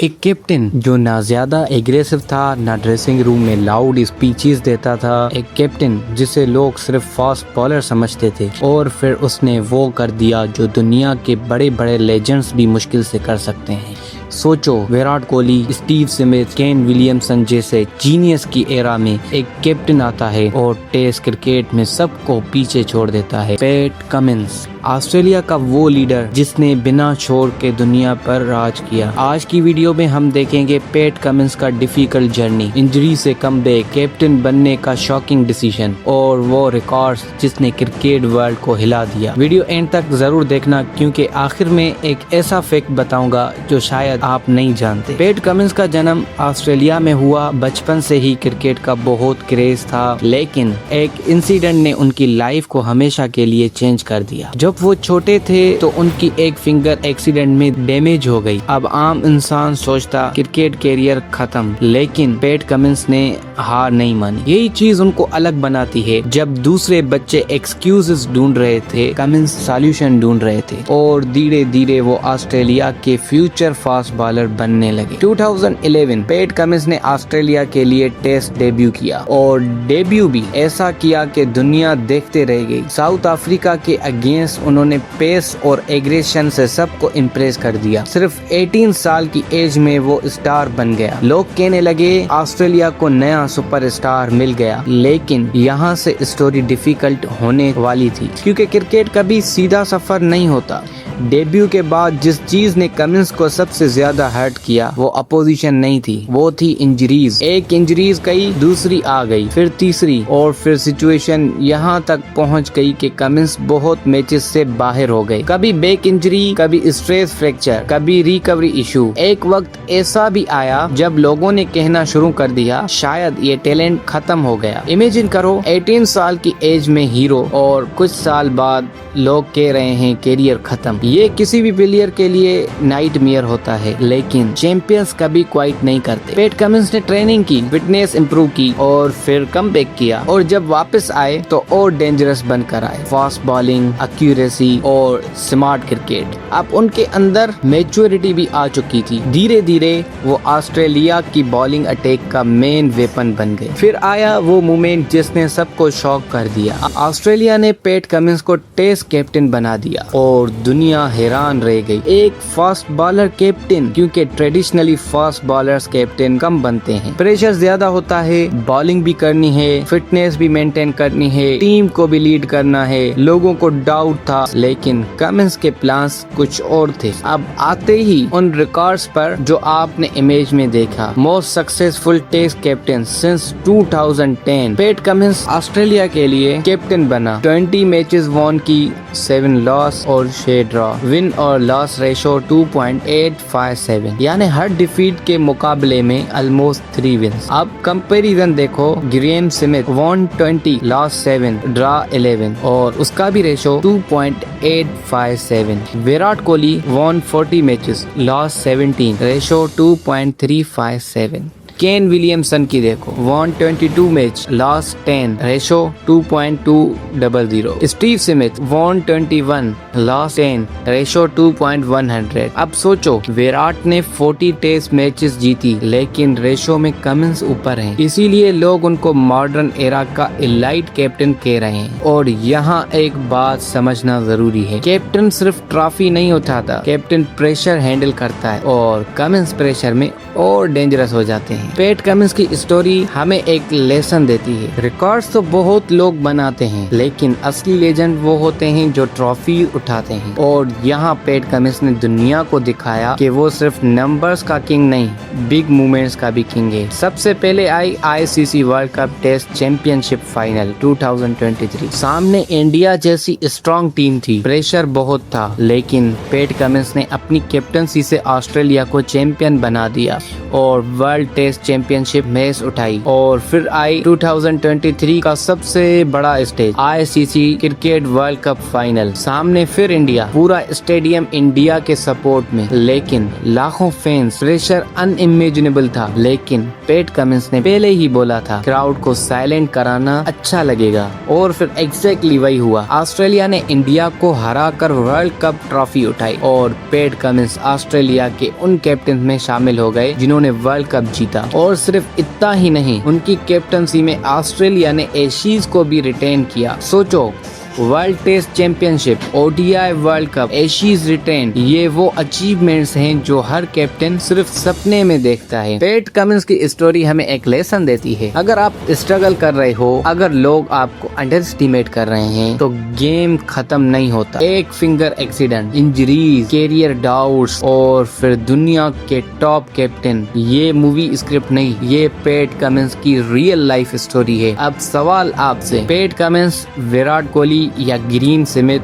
एक कैप्टन जो ना ज्यादा एग्रेसिव था, ना ड्रेसिंग रूम में लाउड स्पीचेस देता था। एक कैप्टन जिसे लोग सिर्फ फास्ट बॉलर समझते थे, और फिर उसने वो कर दिया जो दुनिया के बड़े बड़े लेजेंड्स भी मुश्किल से कर सकते हैं। सोचो, Virat Kohli, Steve Smith, Kane Williamson जैसे जीनियस की एरा में एक कैप्टन आता है और टेस्ट क्रिकेट में सबको पीछे छोड़ देता है। पैट कमिंस, ऑस्ट्रेलिया का वो लीडर जिसने बिना छोड़ के दुनिया पर राज किया। आज की वीडियो में हम देखेंगे पैट कमिंस का डिफिकल्ट जर्नी, इंजरी से कमबैक, कैप्टन बनने का शॉकिंग डिसीजन और वो रिकॉर्ड्स जिसने क्रिकेट वर्ल्ड को हिला दिया। वीडियो एंड तक जरूर देखना, क्योंकि आखिर में एक ऐसा फैक्ट बताऊंगा जो शायद आप नहीं जानते। पैट कमिंस का जन्म ऑस्ट्रेलिया में हुआ। बचपन से ही क्रिकेट का बहुत क्रेज था, लेकिन एक इंसिडेंट ने उनकी लाइफ को हमेशा के लिए चेंज कर दिया। जब वो छोटे थे तो उनकी एक फिंगर एक्सीडेंट में डैमेज हो गई। अब आम इंसान सोचता क्रिकेट कैरियर खत्म, लेकिन पैट कमिंस ने हार नहीं मानी। यही चीज उनको अलग बनाती है। जब दूसरे बच्चे एक्सक्यूजेस ढूंढ रहे थे, कमिंस सॉल्यूशन ढूंढ रहे थे, और धीरे धीरे वो ऑस्ट्रेलिया के फ्यूचर फास्ट बॉलर बनने लगे। 2011 पैट कमिंस ने ऑस्ट्रेलिया के लिए टेस्ट डेब्यू किया, और डेब्यू भी ऐसा किया कि दुनिया देखते रह गई। साउथ अफ्रीका के अगेंस्ट उन्होंने पेस और एग्रेशन से सबको इम्प्रेस कर दिया। सिर्फ 18 साल की एज में वो स्टार बन गया। लोग कहने लगे ऑस्ट्रेलिया को नया सुपरस्टार मिल गया, लेकिन यहाँ से स्टोरी डिफिकल्ट होने वाली थी, क्योंकि क्रिकेट कभी सीधा सफर नहीं होता। डेब्यू के बाद जिस चीज ने कमिंस को सबसे ज्यादा हर्ट किया वो अपोजिशन नहीं थी, वो थी इंजरीज। एक इंजरीज गई, दूसरी आ गई, फिर तीसरी, और फिर सिचुएशन यहाँ तक पहुँच गई कि कमिंस बहुत मैचेस से बाहर हो गए। कभी बैक इंजरी, कभी स्ट्रेस फ्रैक्चर, कभी रिकवरी इशू। एक वक्त ऐसा भी आया जब लोगों ने कहना शुरू कर दिया शायद ये टैलेंट खत्म हो गया। इमेजिन करो, 18 साल की एज में हीरो, और कुछ साल बाद लोग कह रहे हैं कैरियर खत्म। ये किसी भी प्लेयर के लिए नाइटमेयर होता है, लेकिन चैंपियंस कभी क्वाइट नहीं करते। पैट कमिंस ने ट्रेनिंग की, फिटनेस इंप्रूव की, और फिर कमबैक किया, और जब वापस आए तो और डेंजरस बनकर आए। फास्ट बॉलिंग, एक्यूरेसी और स्मार्ट क्रिकेट। अब उनके अंदर मैच्योरिटी भी आ चुकी थी। धीरे धीरे वो ऑस्ट्रेलिया की बॉलिंग अटैक का मेन वेपन बन गए। फिर आया वो मोमेंट जिसने सबको शॉक कर दिया। ऑस्ट्रेलिया ने पैट कमिंस को टेस्ट कैप्टन बना दिया, और दुनिया हैरान रह गई। एक फास्ट बॉलर कैप्टन, क्योंकि ट्रेडिशनली फास्ट बॉलर्स कैप्टन कम बनते हैं। प्रेशर ज्यादा होता है, बॉलिंग भी करनी है, फिटनेस भी मेंटेन करनी है, टीम को भी लीड करना है। लोगों को डाउट था, लेकिन कमिंस के प्लान्स कुछ और थे। अब आते ही उन रिकॉर्ड्स पर जो आपने इमेज में देखा, most successful test captain since 2010। Pat Cummins Australia के लिए कैप्टन बना। 20 मैचेस वॉन की, 7 लॉस और 6 ड्रॉ। विन और लॉस रेशो 2.857, यानी हर डिफीट के मुकाबले में ऑलमोस्ट 3 विन्स। अब कंपैरिजन देखो, Graeme Smith won 20, loss 7, draw 11, और उसका भी ratio 2.857। Virat Kohli won 40 matches, loss 17, ratio 2.357। Kane Williamson की देखो, won 22 match, loss 10, ratio 2.200। Steve Smith won 21, loss 10, ratio 2.100। अब सोचो, विराट ने 40 टेस्ट मैचेस जीती, लेकिन रेशो में कमिंस ऊपर हैं। इसीलिए लोग उनको मॉडर्न एरा का एलाइट कैप्टन कह रहे हैं। और यहाँ एक बात समझना जरूरी है, कैप्टन सिर्फ ट्रॉफी नहीं उठाता, कैप्टन प्रेशर हैंडल करता है, और कमिंस प्रेशर में और डेंजरस हो जाते हैं। पैट कमिंस की स्टोरी हमें एक लेसन देती है। रिकॉर्ड्स तो बहुत लोग बनाते हैं, लेकिन असली लेजेंड वो होते हैं जो ट्रॉफी उठाते हैं। और यहाँ पैट कमिंस ने दुनिया को दिखाया कि वो सिर्फ नंबर्स का किंग नहीं, बिग मूवमेंट्स का भी किंग है। सबसे पहले आई ICC world cup test championship final 2023। सामने इंडिया जैसी स्ट्रॉन्ग टीम थी, प्रेशर बहुत था, लेकिन पैट कमिंस ने अपनी कैप्टनसी से ऑस्ट्रेलिया को चैंपियन बना दिया, और world test test championship match उठाई और फिर आई 2023 का सबसे बड़ा stage ICC cricket world cup final. सामने फिर इंडिया, पूरा स्टेडियम इंडिया के सपोर्ट में, लेकिन लाखों फैंस, प्रेशर अनइमेजिनेबल था। लेकिन पैट कमिंस ने पहले ही बोला था क्राउड को साइलेंट कराना अच्छा लगेगा और फिर एग्जैक्टली वही हुआ। ऑस्ट्रेलिया ने इंडिया को हराकर वर्ल्ड कप ट्रॉफी उठाई और पैट कमिंस ऑस्ट्रेलिया के उन कैप्टन में शामिल हो गए जिन्होंने वर्ल्ड कप जीता। और सिर्फ इतना ही नहीं, उनकी कैप्टनसी में ऑस्ट्रेलिया ने एशीज को भी रिटेन किया। सोचो, world test championship, ODI world cup, Ashes retain, ये वो अचीवमेंट्स हैं जो हर कैप्टन सिर्फ सपने में देखता है। पैट कमिंस की स्टोरी हमें एक लेसन देती है। अगर आप स्ट्रगल कर रहे हो, अगर लोग आपको अंडर एस्टिमेट कर रहे हैं, तो गेम खत्म नहीं होता। एक finger accident, injuries, career doubts और फिर दुनिया के टॉप कैप्टन, ये मूवी स्क्रिप्ट नहीं, ये पैट कमिंस की रियल लाइफ स्टोरी है। अब सवाल आपसे, पैट कमिंस, विराट कोहली या ग्रीम स्मिथ,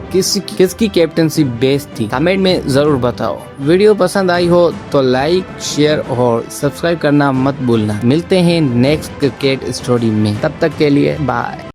किसकी कैप्टनसी बेस्ट थी? कमेंट में जरूर बताओ। वीडियो पसंद आई हो तो लाइक, शेयर और सब्सक्राइब करना मत भूलना। मिलते हैं नेक्स्ट क्रिकेट स्टोरी में, तब तक के लिए बाय।